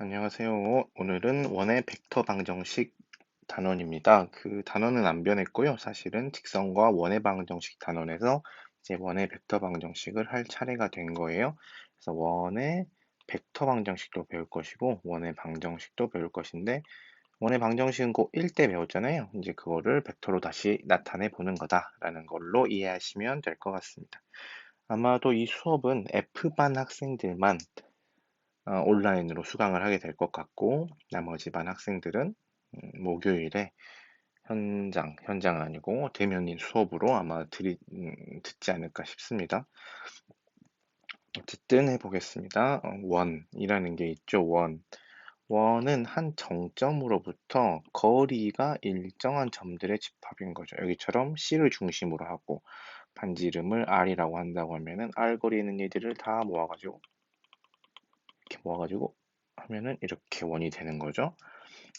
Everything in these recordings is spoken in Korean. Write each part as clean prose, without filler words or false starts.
안녕하세요. 오늘은 원의 벡터 방정식 단원입니다. 그 단원은 안 변했고요. 사실은 직선과 원의 방정식 단원에서 이제 원의 벡터 방정식을 할 차례가 된 거예요. 그래서 원의 벡터 방정식도 배울 것이고 원의 방정식도 배울 것인데 원의 방정식은 꼭 1대 배웠잖아요. 이제 그거를 벡터로 다시 나타내 보는 거다라는 걸로 이해하시면 될 것 같습니다. 아마도 이 수업은 F반 학생들만 온라인으로 수강을 하게 될 것 같고, 나머지 반 학생들은 목요일에 현장은 아니고 대면인 수업으로 아마 듣지 않을까 싶습니다. 어쨌든 해보겠습니다. 원이라는 게 있죠, 원. 원은 한 정점으로부터 거리가 일정한 점들의 집합인 거죠. 여기처럼 C를 중심으로 하고 반지 이름을 R이라고 한다고 하면은 R 거리에 있는 얘들을 다 모아가지고 이렇게 모아가지고 하면은 이렇게 원이 되는 거죠.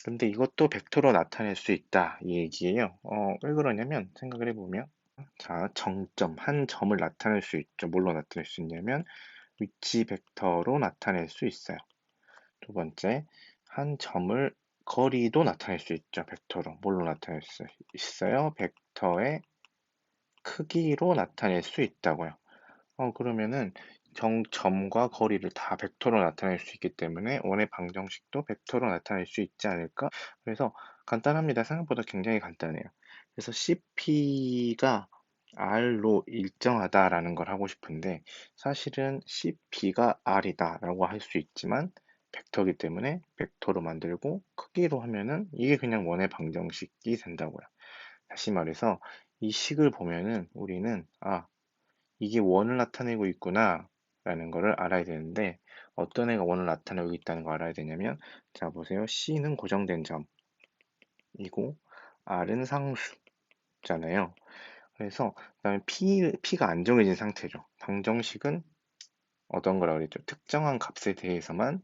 근데 이것도 벡터로 나타낼 수 있다 이 얘기예요. 왜 그러냐면 생각을 해보면 자 정점 한 점을 나타낼 수 있죠. 뭘로 나타낼 수 있냐면 위치 벡터로 나타낼 수 있어요. 두 번째 한 점을 거리도 나타낼 수 있죠. 벡터로 뭘로 나타낼 수 있어요? 벡터의 크기로 나타낼 수 있다고요. 그러면은 점과 거리를 다 벡터로 나타낼 수 있기 때문에 원의 방정식도 벡터로 나타낼 수 있지 않을까? 그래서 간단합니다. 생각보다 굉장히 간단해요. 그래서 CP가 R로 일정하다라는 걸 하고 싶은데 사실은 CP가 R이다라고 할 수 있지만 벡터이기 때문에 벡터로 만들고 크기로 하면은 이게 그냥 원의 방정식이 된다고요. 다시 말해서 이 식을 보면은 우리는 이게 원을 나타내고 있구나 라는 거를 알아야 되는데 어떤 애가 원을 나타내고 있다는 걸 알아야 되냐면 자 보세요. C는 고정된 점이고 R은 상수잖아요. 그래서 그다음에 P가 안 정해진 상태죠. 방정식은 어떤 거라고 그랬죠? 특정한 값에 대해서만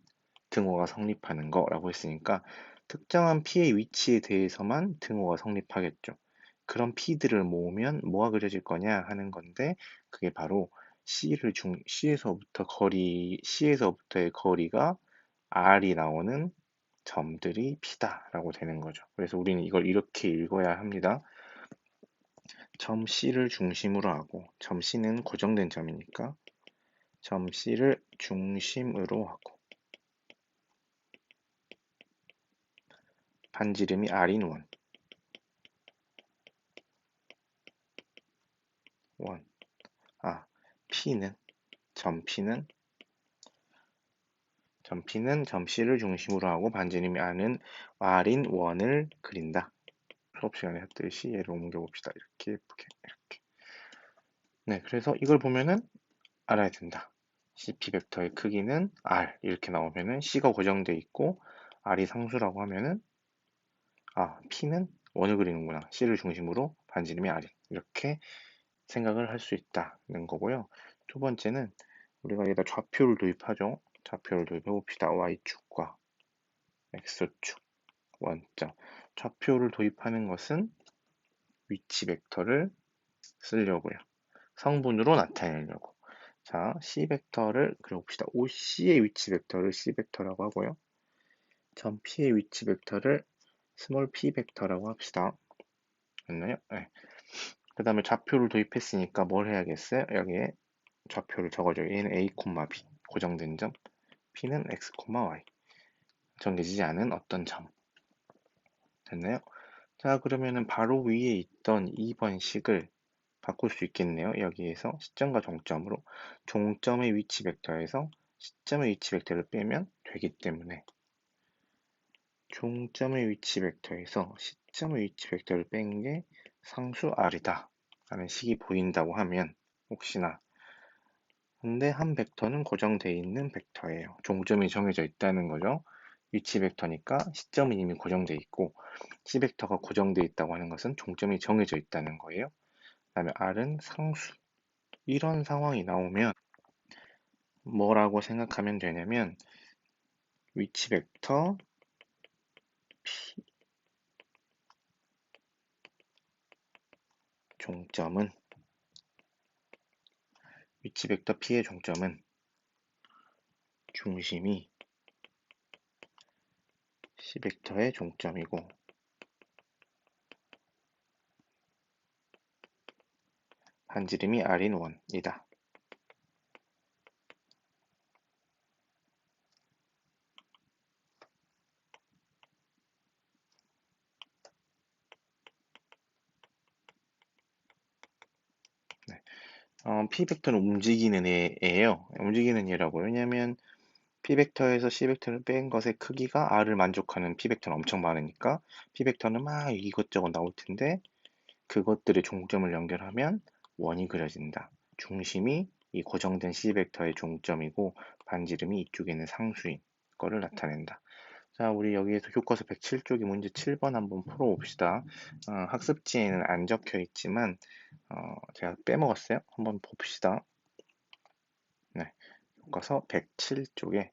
등호가 성립하는 거라고 했으니까 특정한 P의 위치에 대해서만 등호가 성립하겠죠. 그런 P들을 모으면 뭐가 그려질 거냐 하는 건데 그게 바로 C에서부터의 거리가 R이 나오는 점들이 P다라고 되는 거죠. 그래서 우리는 이걸 이렇게 읽어야 합니다. 점 C를 중심으로 하고 점 C는 고정된 점이니까 점 C를 중심으로 하고 반지름이 R인 원. 아, P는 점 P는 점 P는 점 C를 중심으로 하고 반지름이 R인 원을 그린다. 수업 시간에 했듯이 얘를 옮겨봅시다. 이렇게 예쁘게 이렇게. 네, 그래서 이걸 보면은 알아야 된다. CP 벡터의 크기는 R 이렇게 나오면은 C가 고정돼 있고 R이 상수라고 하면은 P는 원을 그리는구나. C를 중심으로 반지름이 R이 이렇게 생각을 할 수 있다는 거고요. 두 번째는 우리가 여기다 좌표를 도입하죠. 좌표를 도입해 봅시다. Y축과 X축 원점. 좌표를 도입하는 것은 위치 벡터를 쓰려고요. 성분으로 나타내려고. 자, C 벡터를 그려봅시다. OC의 위치 벡터를 C 벡터라고 하고요. 점 P의 위치 벡터를 스몰 p 벡터라고 합시다. 맞나요? 네. 그 다음에 좌표를 도입했으니까 뭘 해야겠어요? 여기에 좌표를 적어줘요. 얘는 A, B 고정된 점, P는 X, Y 정해지지 않은 어떤 점. 됐나요? 자, 그러면은 바로 위에 있던 2번 식을 바꿀 수 있겠네요. 여기에서 시점과 종점으로 종점의 위치 벡터에서 시점의 위치 벡터를 빼면 되기 때문에 종점의 위치 벡터에서 시점의 위치 벡터를 뺀 게 상수 R이다 라는 식이 보인다고 하면 혹시나 근데 한 벡터는 고정되어 있는 벡터예요. 종점이 정해져 있다는 거죠. 위치 벡터니까 시점은 이미 고정되어 있고 C 벡터가 고정되어 있다고 하는 것은 종점이 정해져 있다는 거예요. 그다음에 R은 상수. 이런 상황이 나오면 뭐라고 생각하면 되냐면 위치 벡터 P 종점은 위치 벡터 P의 종점은 중심이 C벡터의 종점이고 반지름이 R인 원이다. 네. P벡터는 움직이는 애예요. 움직이는 애라고. 왜냐면 P벡터에서 C벡터를 뺀 것의 크기가 R을 만족하는 P벡터는 엄청 많으니까 P벡터는 막 이것저것 나올 텐데 그것들의 종점을 연결하면 원이 그려진다. 중심이 이 고정된 C벡터의 종점이고 반지름이 이쪽에 있는 상수인 거를 나타낸다. 자, 우리 여기에서 교과서 107쪽의 문제 7번 한번 풀어봅시다. 학습지에는 안 적혀 있지만 제가 빼먹었어요. 한번 봅시다. 네, 교과서 107쪽에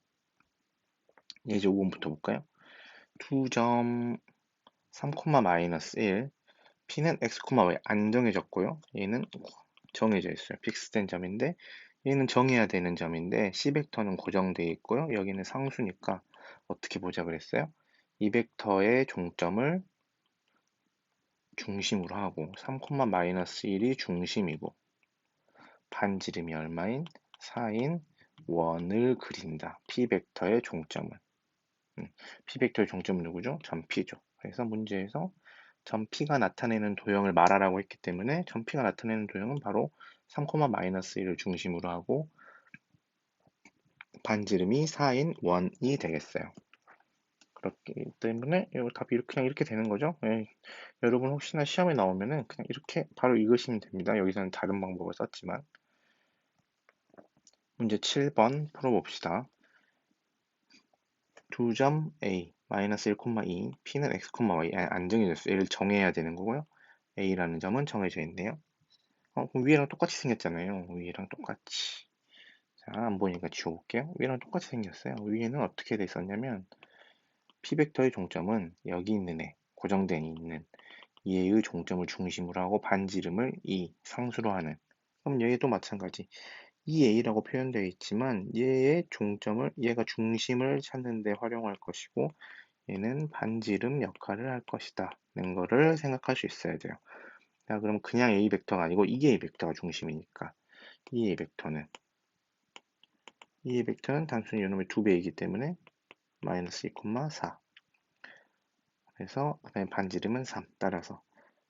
예제 5번부터 볼까요? 2.3, 마이너스 1 P는 x, y 안 정해졌고요. 얘는 정해져 있어요. 픽스된 점인데 얘는 정해야 되는 점인데 C벡터는 고정되어 있고요. 여기는 상수니까 어떻게 보자 그랬어요? 이 벡터의 종점을 중심으로 하고 3, 마이너스 1이 중심이고 반지름이 얼마인 4인 원을 그린다. P벡터의 종점은. P벡터의 종점은 누구죠? 점 P죠. 그래서 문제에서 점 P가 나타내는 도형을 말하라고 했기 때문에 점 P가 나타내는 도형은 바로 3, 마이너스 1을 중심으로 하고 반지름이 4인 원이 되겠어요. 그렇기 때문에 이 답이 그냥 이렇게 되는 거죠. 예. 여러분 혹시나 시험에 나오면은 그냥 이렇게 바로 읽으시면 됩니다. 여기서는 다른 방법을 썼지만. 문제 7번 풀어봅시다. 2점 A, 마이너스 1, 2, P는 x, y 안 정해졌어요. 얘를 정해야 되는 거고요. A라는 점은 정해져 있네요. 그럼 위에랑 똑같이 생겼잖아요. 위에랑 똑같이. 자, 안 보니까 지워볼게요. 위에랑 똑같이 생겼어요. 위에는 어떻게 돼 있었냐면 P벡터의 종점은 여기 있는 애, 고정된 있는 얘의 종점을 중심으로 하고 반지름을 이 상수로 하는. 그럼 얘도 마찬가지. 이 A라고 표현되어 있지만 얘의 종점을 얘가 중심을 찾는 데 활용할 것이고 얘는 반지름 역할을 할 것이다. 는 거를 생각할 수 있어야 돼요. 자, 그럼 그냥 A 벡터가 아니고 이게 A 벡터가 중심이니까 이 A 벡터는 단순히 이놈의 2배이기 때문에 마이너스 2, 4 그래서 그다음에 반지름은 3 따라서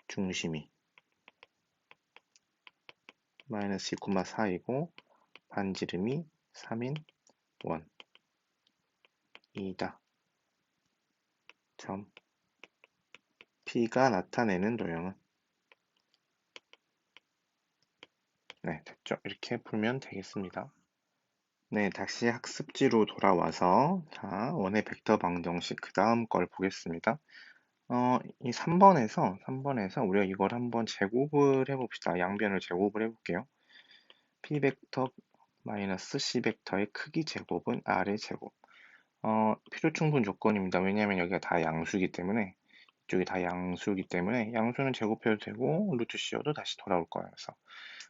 중심이 마이너스 2, 4이고 반지름이 3인 원이다. 점 P가 나타내는 도형은 네, 됐죠? 이렇게 풀면 되겠습니다. 네, 다시 학습지로 돌아와서 자, 원의 벡터 방정식 그 다음 걸 보겠습니다. 이 3번에서 우리가 이걸 한번 제곱을 해봅시다. 양변을 제곱을 해볼게요. P벡터 마이너스 C벡터의 크기 제곱은 R의 제곱. 필요 충분 조건입니다. 왜냐하면 여기가 다 양수이기 때문에 이쪽이 다 양수이기 때문에 양수는 제곱해도 되고 루트 씌워도 다시 돌아올 거여서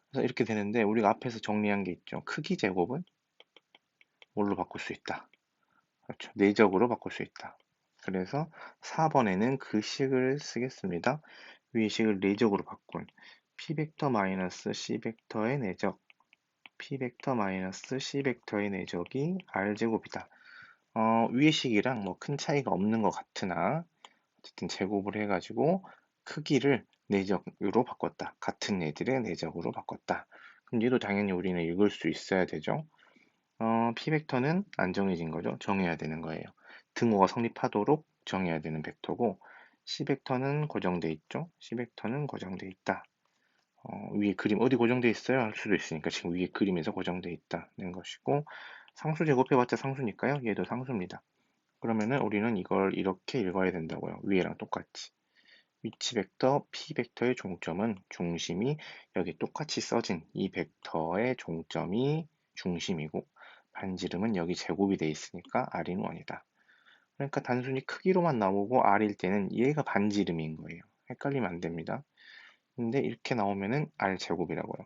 그래서 이렇게 되는데 우리가 앞에서 정리한 게 있죠. 크기 제곱은 뭘로 바꿀 수 있다. 그렇죠. 내적으로 바꿀 수 있다. 그래서 4번에는 그 식을 쓰겠습니다. 위의 식을 내적으로 바꾼 P벡터 마이너스 C벡터의 내적 P벡터 마이너스 C벡터의 내적이 R제곱이다. 위의 식이랑 뭐 큰 차이가 없는 것 같으나 어쨌든 제곱을 해가지고 크기를 내적으로 바꿨다. 같은 애들의 내적으로 바꿨다. 그럼 얘도 당연히 우리는 읽을 수 있어야 되죠. P벡터는 안 정해진 거죠. 정해야 되는 거예요. 등호가 성립하도록 정해야 되는 벡터고 C벡터는 고정돼 있죠. C벡터는 고정돼 있다. 위에 그림 어디 고정돼 있어요? 할 수도 있으니까 지금 위에 그림에서 고정돼 있다는 것이고 상수 제곱해봤자 상수니까요. 얘도 상수입니다. 그러면은 우리는 이걸 이렇게 읽어야 된다고요. 위에랑 똑같이. 위치 벡터 P벡터의 종점은 중심이 여기 똑같이 써진 이 벡터의 종점이 중심이고 반지름은 여기 제곱이 돼 있으니까 R인 원이다. 그러니까 단순히 크기로만 나오고 R일 때는 얘가 반지름인 거예요. 헷갈리면 안 됩니다. 근데 이렇게 나오면은 R 제곱이라고요.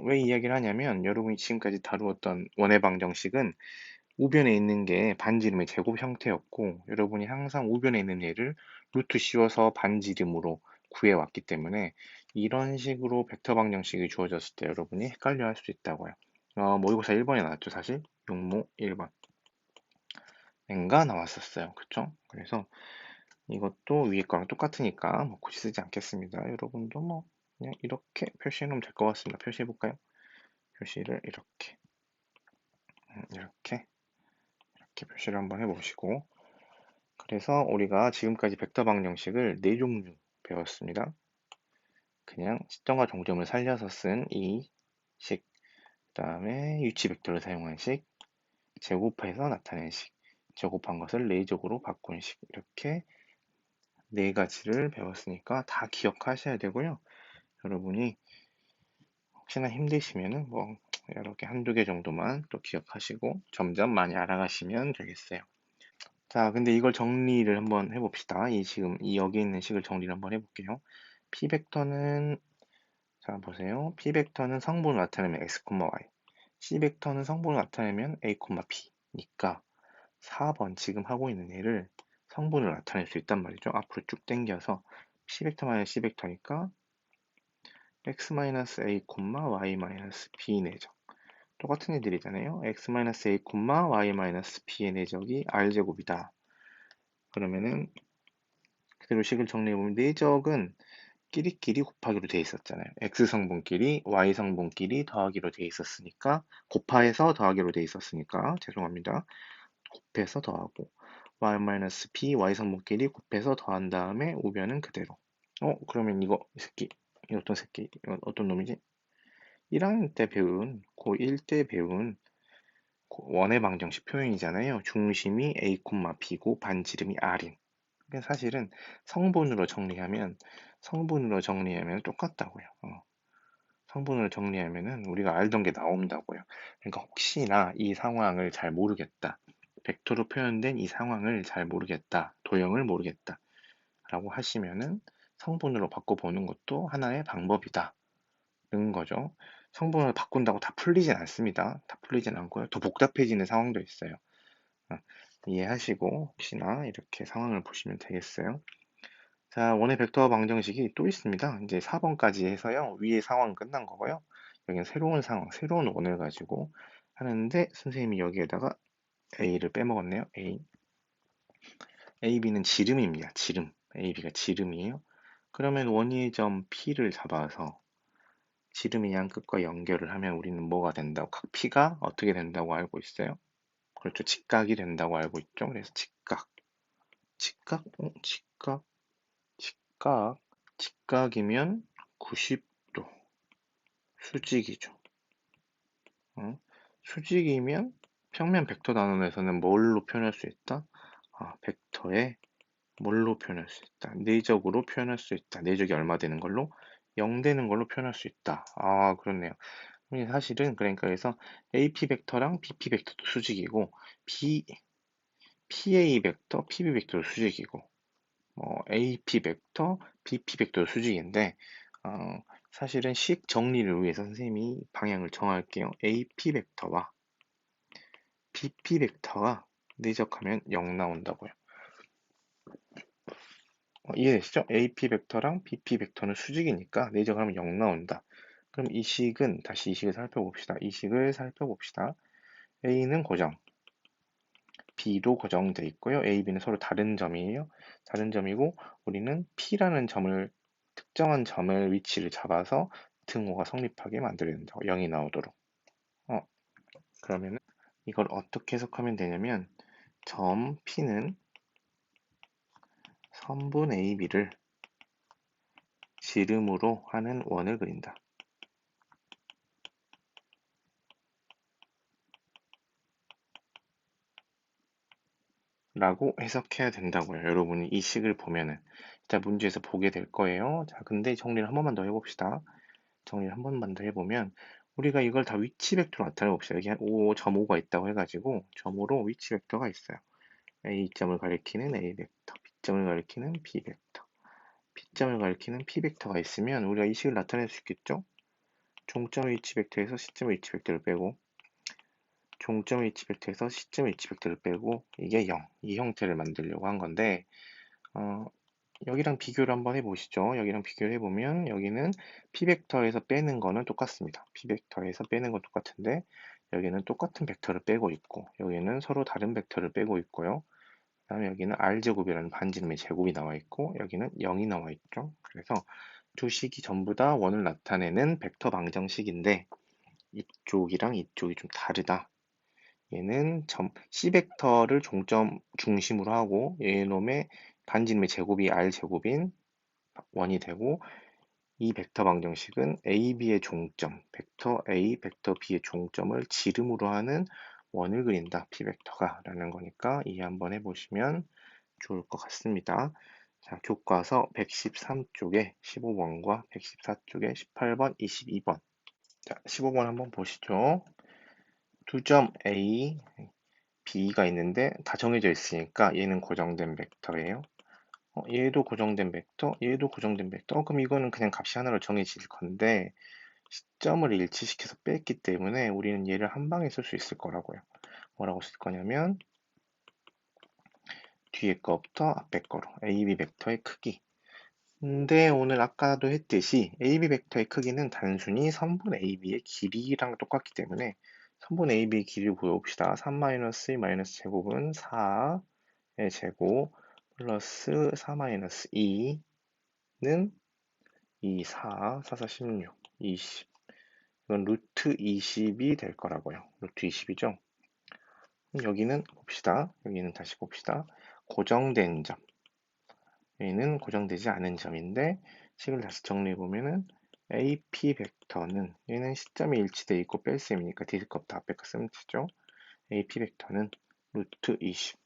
왜 이야기를 하냐면 여러분이 지금까지 다루었던 원의 방정식은 우변에 있는 게 반지름의 제곱 형태였고 여러분이 항상 우변에 있는 얘를 루트 씌워서 반지름으로 구해왔기 때문에 이런 식으로 벡터 방정식이 주어졌을 때 여러분이 헷갈려 할 수 있다고요. 모의고사 1번에 나왔죠, 사실. 용모 1번. n가 나왔었어요. 그쵸? 그래서 이것도 위에 거랑 똑같으니까 뭐 굳이 쓰지 않겠습니다. 여러분도 뭐 그냥 이렇게 표시해 놓으면 될 것 같습니다. 표시해 볼까요? 표시를 이렇게 표시를 한번 해보시고 그래서 우리가 지금까지 벡터 방정식을 네 종류 배웠습니다. 그냥 시점과 종점을 살려서 쓴 이 식, 그 다음에 유치 벡터를 사용한 식, 제곱해서 나타낸 식, 제곱한 것을 내적으로 바꾼 식, 이렇게 네 가지를 배웠으니까 다 기억하셔야 되고요. 여러분이 혹시나 힘드시면은 뭐 여러 개 한두 개 정도만 또 기억하시고 점점 많이 알아가시면 되겠어요. 자, 근데 이걸 정리를 한번 해봅시다. 지금 이 여기 있는 식을 정리를 한번 해볼게요. p 벡터는 자 보세요. p 벡터는 성분을 나타내면 x, y. c 벡터는 성분을 나타내면 a, b니까 4번 지금 하고 있는 얘를 성분을 나타낼 수 있단 말이죠. 앞으로 쭉 당겨서 p 벡터 마이너스 c 벡터니까 x 마이너스 a, y 마이너스 b 내적. 똑같은 애들이잖아요. x 마이너스 a, y 마이너스 b의 내적이 r제곱이다. 그러면은 그대로 식을 정리해보면 내적은 끼리끼리 곱하기로 돼 있었잖아요. x 성분끼리 y 성분끼리 더하기로 돼 있었으니까 곱하해서 더하기로 돼 있었으니까 죄송합니다. 곱해서 더하고 y-b y 성분끼리 곱해서 더한 다음에 우변은 그대로. 그러면 이 새끼 이 어떤 새끼 이건 어떤 놈이지? 1학년 때 배운 고1 때 배운 원의 방정식 표현이잖아요. 중심이 a, b고 반지름이 r인. 그러니까 사실은 성분으로 정리하면 똑같다고요. 성분을 정리하면은 우리가 알던 게 나온다고요. 그러니까 혹시나 이 상황을 잘 모르겠다. 벡터로 표현된 이 상황을 잘 모르겠다. 도형을 모르겠다. 라고 하시면은 성분으로 바꿔보는 것도 하나의 방법이다. 는 거죠. 성분을 바꾼다고 다 풀리진 않습니다. 다 풀리진 않고요. 더 복잡해지는 상황도 있어요. 어, 이해하시고 혹시나 이렇게 상황을 보시면 되겠어요. 자, 원의 벡터 방정식이 또 있습니다. 이제 4번까지 해서요. 위의 상황은 끝난 거고요. 여기는 새로운 상황, 새로운 원을 가지고 하는데 선생님이 여기에다가 A를 빼먹었네요. A. AB는 지름입니다. 지름. AB가 지름이에요. 그러면 원의 점 P를 잡아서 지름의 양 끝과 연결을 하면 우리는 뭐가 된다고? 각 P가 어떻게 된다고 알고 있어요? 그렇죠. 직각이 된다고 알고 있죠. 그래서 직각. 직각? 직각. 직각. 직각이면 90도. 수직이죠. 수직이면 평면 벡터 단원에서는 뭘로 표현할 수 있다? 벡터에 뭘로 표현할 수 있다? 내적으로 표현할 수 있다. 내적이 얼마 되는 걸로? 0 되는 걸로 표현할 수 있다. 그렇네요. 사실은 그러니까 그래서 AP 벡터랑 BP 벡터도 수직이고 PA 벡터, PB 벡터도 수직이고 AP 벡터, BP 벡터도 수직인데 어, 사실은 식 정리를 위해서 선생님이 방향을 정할게요. AP 벡터와 BP 벡터가 내적하면 0 나온다고요. 이해되시죠? AP 벡터랑 BP 벡터는 수직이니까 내적하면 0 나온다. 그럼 다시 이 식을 살펴봅시다. 이 식을 살펴봅시다. A는 고정, B도 고정되어 있고요. A, B는 서로 다른 점이에요. 다른 점이고 우리는 P라는 특정한 점을 위치를 잡아서 등호가 성립하게 만들어야 된다고. 0이 나오도록. 그러면은 이걸 어떻게 해석하면 되냐면 점 P는 선분 AB를 지름으로 하는 원을 그린다. 라고 해석해야 된다고요. 여러분이 이 식을 보면은. 일단 문제에서 보게 될 거예요. 자, 근데 정리를 한 번만 더 해봅시다. 정리를 한 번만 더 해보면 우리가 이걸 다 위치 벡터로 나타내 봅시다. 여기 한 5.5가 있다고 해가지고 점으로 위치 벡터가 있어요. A점을 가리키는 A 벡터, B점을 가리키는 B 벡터, P점을 가리키는 P 벡터가 있으면 우리가 이 식을 나타낼 수 있겠죠? 종점 위치 벡터에서 시점 위치 벡터를 빼고 종점 H 벡터에서 시점 H 벡터를 빼고 이게 0, 이 형태를 만들려고 한 건데 어, 여기랑 비교를 한번 해보시죠. 여기랑 비교를 해보면 여기는 P 벡터에서 빼는 거는 똑같습니다. P 벡터에서 빼는 건 똑같은데 여기는 똑같은 벡터를 빼고 있고 여기는 서로 다른 벡터를 빼고 있고요. 그다음에 여기는 R제곱이라는 반지름의 제곱이 나와 있고 여기는 0이 나와 있죠. 그래서 두 식이 전부 다 원을 나타내는 벡터 방정식인데 이쪽이랑 이쪽이 좀 다르다. 얘는 C 벡터를 종점 중심으로 하고 얘놈의 반지름의 제곱이 R 제곱인 원이 되고 이 벡터 방정식은 A, B의 종점, 벡터 A, 벡터 B의 종점을 지름으로 하는 원을 그린다. P 벡터가 라는 거니까 이해 한번 해보시면 좋을 것 같습니다. 자, 교과서 113쪽에 15번과 114쪽에 18번, 22번. 자, 15번 한번 보시죠. 두 점 A, B가 있는데 다 정해져 있으니까 얘는 고정된 벡터예요. 얘도 고정된 벡터, 얘도 고정된 벡터. 그럼 이거는 그냥 값이 하나로 정해질 건데 시점을 일치시켜서 뺐기 때문에 우리는 얘를 한 방에 쓸 수 있을 거라고요. 뭐라고 쓸 거냐면 뒤에 거부터 앞에 거로 AB 벡터의 크기. 근데 오늘 아까도 했듯이 AB 벡터의 크기는 단순히 선분 AB의 길이랑 똑같기 때문에 선분 AB의 길이를 구해봅시다. 3-2 제곱은 4의 제곱 플러스 4-2는 2, 4, 4, 4, 16, 20. 이건 루트 20이 될 거라고요. 루트 20이죠. 여기는 봅시다. 여기는 다시 봅시다. 고정된 점. 여기는 고정되지 않은 점인데 식을 다시 정리해 보면은 AP 벡터는 얘는 시점이 일치돼 있고 뺄셈이니까 뒤질 것부터 앞에 거 쓰면 되죠. AP 벡터는 루트 20.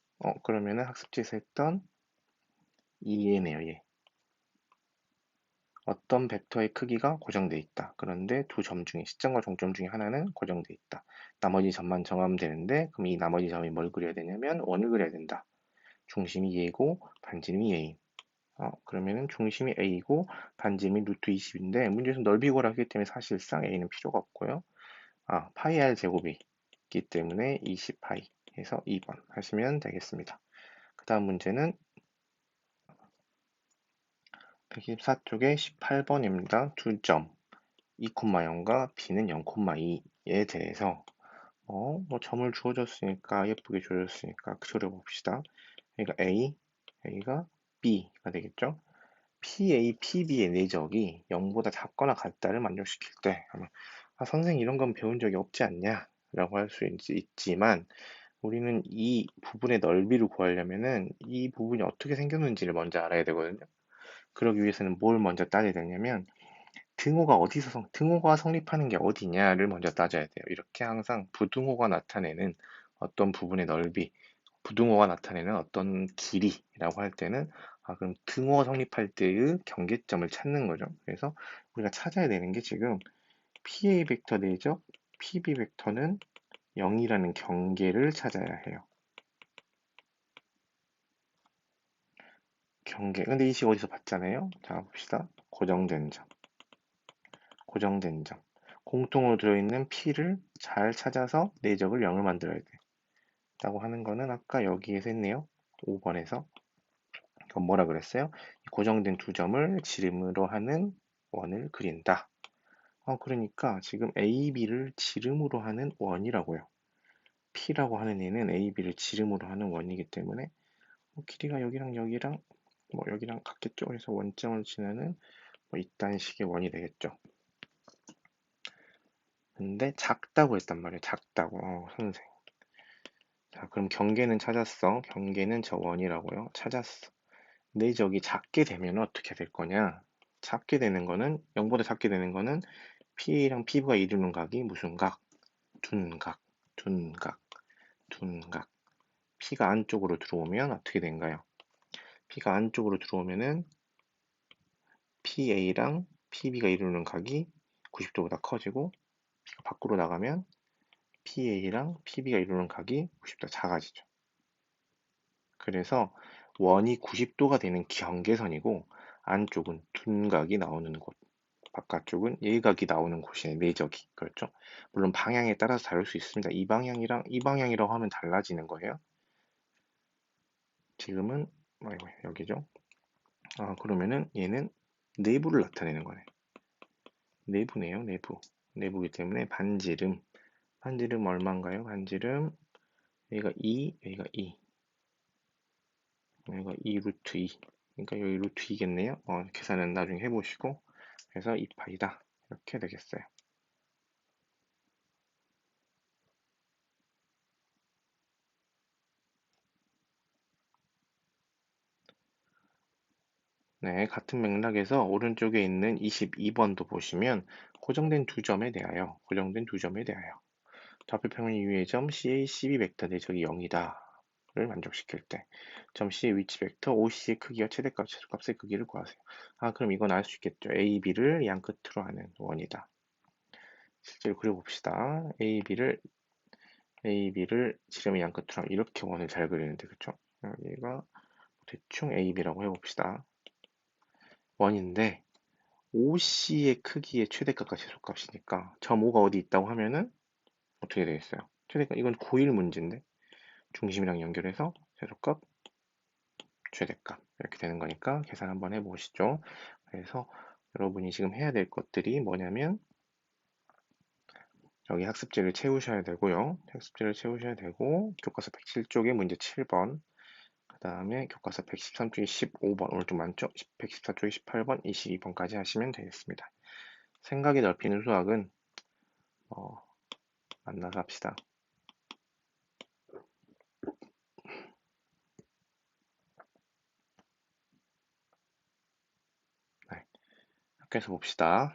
그러면은 학습지에서 했던 2얘네요, 얘. 어떤 벡터의 크기가 고정돼 있다. 그런데 두 점 중에 시점과 종점 중에 하나는 고정돼 있다. 나머지 점만 정하면 되는데 그럼 이 나머지 점이 뭘 그려야 되냐면 원을 그려야 된다. 중심이 얘고 반지름이 얘인. 그러면은 중심이 A고 반지름이 루트 20인데 문제에서 넓이 구하기 때문에 사실상 A는 필요가 없고요. 파이 R 제곱이 있기 때문에 20파이 해서 2번 하시면 되겠습니다. 그 다음 문제는 124쪽에 18번입니다. 두 점 2,0과 B는 0,2에 대해서 뭐 점을 주어졌으니까 예쁘게 주어졌으니까 그려봅시다. 그러니까 A가 B가 되겠죠. PA, PB의 내적이 0보다 작거나 같다를 만족시킬 때 하면 선생님 이런 건 배운 적이 없지 않냐? 라고 할 수 있지만 우리는 이 부분의 넓이를 구하려면은 이 부분이 어떻게 생겼는지를 먼저 알아야 되거든요. 그러기 위해서는 뭘 먼저 따져야 되냐면 등호가 성립하는 게 어디냐를 먼저 따져야 돼요. 이렇게 항상 부등호가 나타내는 어떤 부분의 넓이, 부등호가 나타내는 어떤 길이라고 할 때는 그럼 등호가 성립할 때의 경계점을 찾는 거죠. 그래서 우리가 찾아야 되는 게 지금 PA 벡터 내적 PB 벡터는 0이라는 경계를 찾아야 해요. 경계. 근데 이 식 어디서 봤잖아요. 자, 봅시다. 고정된 점. 고정된 점. 공통으로 들어있는 P를 잘 찾아서 내적을 0을 만들어야 돼. 라고 하는 거는 아까 여기에서 했네요. 5번에서. 그럼 뭐라 그랬어요? 고정된 두 점을 지름으로 하는 원을 그린다. 그러니까 지금 AB를 지름으로 하는 원이라고요. P라고 하는 얘는 AB를 지름으로 하는 원이기 때문에 길이가 여기랑 여기랑 여기랑 같겠죠. 그래서 원점을 지나는 이딴 식의 원이 되겠죠. 근데 작다고 했단 말이에요. 작다고. 선생. 자, 그럼 경계는 찾았어. 경계는 저 원이라고요. 찾았어. 내적이 작게 되면 어떻게 될 거냐? 작게 되는 거는 0보다 작게 되는 거는 P랑 P가 이루는 각이 무슨 각? 둔각, 둔각, 둔각. P가 안쪽으로 들어오면 어떻게 된가요? P가 안쪽으로 들어오면은 PA랑 PB가 이루는 각이 90도보다 커지고 P가 밖으로 나가면 PA랑 PB가 이루는 각이 90도 작아지죠. 그래서 원이 90도가 되는 경계선이고 안쪽은 둔각이 나오는 곳. 바깥쪽은 예각이 나오는 곳이네, 내적이. 그렇죠? 물론 방향에 따라서 다를 수 있습니다. 이 방향이랑 이 방향이라고 하면 달라지는 거예요. 지금은 아이고, 여기죠. 그러면은 얘는 내부를 나타내는 거네. 내부네요, 내부. 내부이기 때문에 반지름. 반지름 얼마인가요? 반지름 여기가 2, 여기가 2, 여기가 2 루트 2. 그러니까 여기 루트 2겠네요. 계산은 나중에 해보시고. 그래서 2파이다. 이렇게 되겠어요. 네, 같은 맥락에서 오른쪽에 있는 22번도 보시면 고정된 두 점에 대하여, 고정된 두 점에 대하여 좌표평면 이유의 점 C의 CB 벡터 대적이 0이다. 를 만족시킬 때, 점 C의 위치 벡터 OC의 크기와 최대값, 최소값의 크기를 구하세요. 그럼 이건 알 수 있겠죠. A, B를 양 끝으로 하는 원이다. 실제로 그려봅시다. A, B를 지름의 양 끝으로 하면 이렇게 원을 잘 그리는데, 그쵸? 여기가 대충 A, B라고 해봅시다. 원인데, OC의 크기의 최대값과 최소값이니까 점 O가 어디 있다고 하면은 어떻게 되겠어요? 최대값 이건 고일 문제인데 중심이랑 연결해서 최소값, 최대값 이렇게 되는 거니까 계산 한번 해보시죠. 그래서 여러분이 지금 해야 될 것들이 뭐냐면 여기 학습지를 채우셔야 되고요. 학습지를 채우셔야 되고 교과서 107쪽에 문제 7번, 그 다음에 교과서 113쪽에 15번, 오늘 좀 많죠? 114쪽에 18번, 22번까지 하시면 되겠습니다. 생각이 넓히는 수학은 어, 만나서 합시다. 네, 학교에서 봅시다.